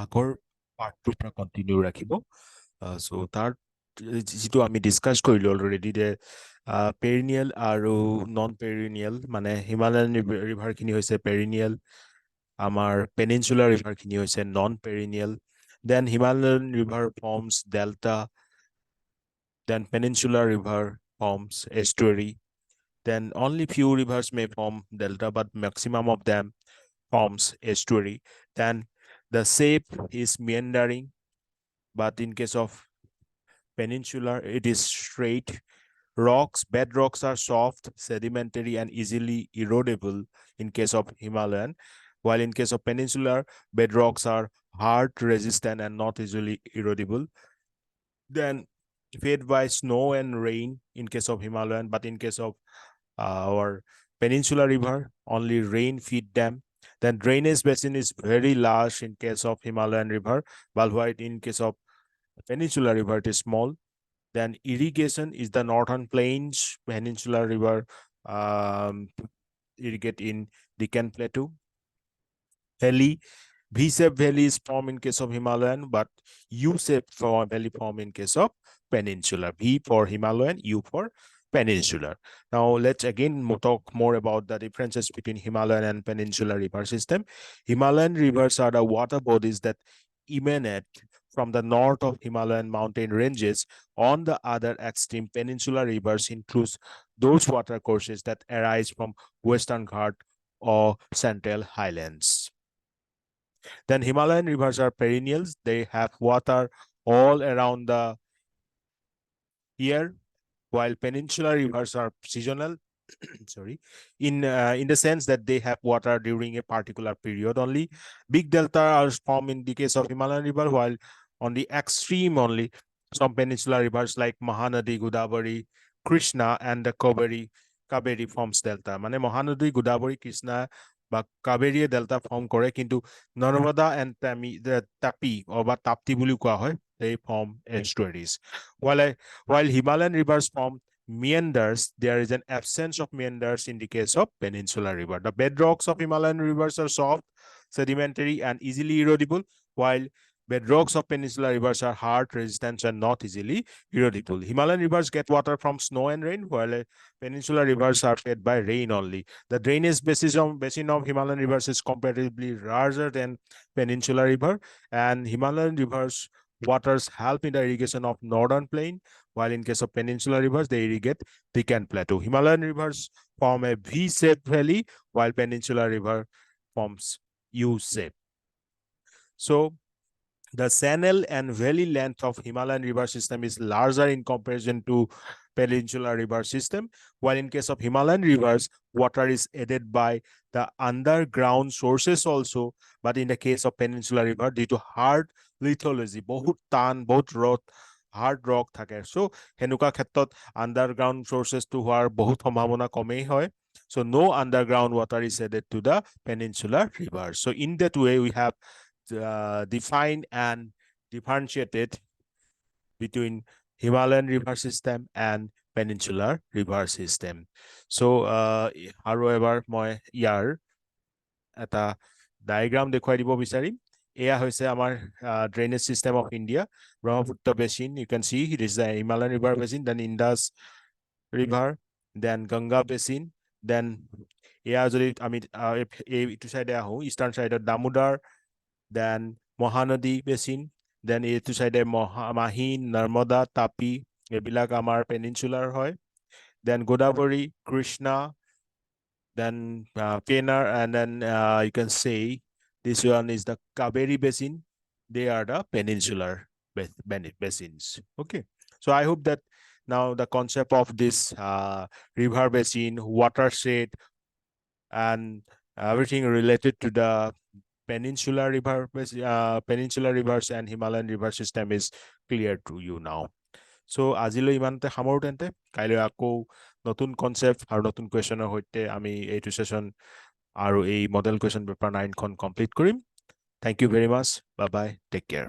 আগৰ পাৰ্টটোৰ পৰা কন্টিনিউ ৰাখিব সো তাৰ যেটো আমি ডিসকাস কৰিলো অলৰেডি যে পেৰিনিয়েল আৰু নন পেৰিনিয়েল মানে হিমালয়ান ৰিভাৰ খিনি হৈছে পেৰিনিয়েল আমাৰ পেনিনসুলাৰ ৰিভাৰ খিনি হৈছে non perennial then Himalayan river forms delta then peninsular river forms estuary then only few rivers may form delta but maximum of them forms estuary then the shape is meandering but in case of peninsular it is straight bedrocks are soft sedimentary and easily erodable in case of Himalayan while in case of peninsular bedrocks are hard resistant and not easily erodible then fed by snow and rain in case of Himalayan, but in case of our peninsular river, only rain feed them. Then drainage basin is very large in case of Himalayan river, while in case of peninsular river it is small. Then irrigation is the northern plains, peninsular river irrigate in Deccan Plateau. Valley V-shaped valley is formed in case of Himalayan, but U-shaped valley form in case of peninsular. V for Himalayan, U for peninsular. Now let's again talk more about the differences between Himalayan and peninsular river system. Himalayan rivers are the water bodies that emanate from the north of Himalayan mountain ranges. On the other extreme, peninsular rivers includes those water courses that arise from Western Ghat or Central Highlands. Then Himalayan rivers are perennials. They have water all around the year, while peninsular rivers are seasonal. Sorry, in the sense that they have water during a particular period only. Big delta are formed in the case of Himalayan river, while on the extreme only some peninsular rivers like Mahanadi, Godavari, Krishna, and the Kaveri forms delta. Mane Mahanadi, Godavari, Krishna বা কাবেৰীয়ে delta form কৰে কিন্তু Narmada and তাপি বা তাপ্তি বুলি কোৱা হয় they form estuaries while Himalayan rivers form meanders there is an absence of meanders in the case of peninsular river the bedrocks of Himalayan rivers are soft sedimentary and easily erodible while bedrocks of peninsular rivers are hard resistant and not easily erodible Himalayan rivers get water from snow and rain while peninsular rivers are fed by rain only the drainage basin of Himalayan rivers is comparatively larger than peninsular river and Himalayan rivers waters help in the irrigation of northern plain while in case of peninsular rivers they irrigate Deccan Plateau Himalayan rivers form a V-shaped valley while peninsular river forms U-shape so the channel and valley length of Himalayan river system is larger in comparison to peninsular river system, while in case of Himalayan rivers, water is added by the underground sources also, but in the case of peninsular river, due to hard lithology, বহুত টান, বহুত hard rock থাকে। So, হেনুকা ক্ষেত্ৰত underground sources to হোৱাৰ বহুত সম্ভাৱনা কমেই হয়। So, no underground water is added to the peninsular river. So, in that way, we have defined and differentiated between Himalayan river system and peninsular river system. So, however, মই ইয়াৰ এটা diagram দেখুৱাই দিব বিচাৰিম। এয়া হৈছে আমাৰ drainage system of India, Brahmaputra basin. You can see it is the Himalayan river basin, then Indus river, then Ganga basin, then এয়া যদি আমি এইটো সাইডে আহো ইষ্টাৰ্ণ সাইডত Damodar then Mahanadi basin then এইটো সাইডে মাহি নৰ্মদা তাপি এইবিলাক আমাৰ peninsular হয় then Godavari Krishna then Kenar and then you can say this one is the Kaveri basin they are the peninsular basins okay so I hope that now the concept of this river basin watershed and everything related to the peninsular rivers and Himalayan river system is clear to you now. So আজিলৈ ইমানতে সামৰো তেন্তে কাইলৈ আকৌ নতুন concept আৰু নতুন কোৱেশ্যনৰ সৈতে আমি এইটো সেশন আৰু এই মডেল কোৱেশ্যন পেপাৰ 9 খন complete Karim. Thank you very much. Bye bye. Take care.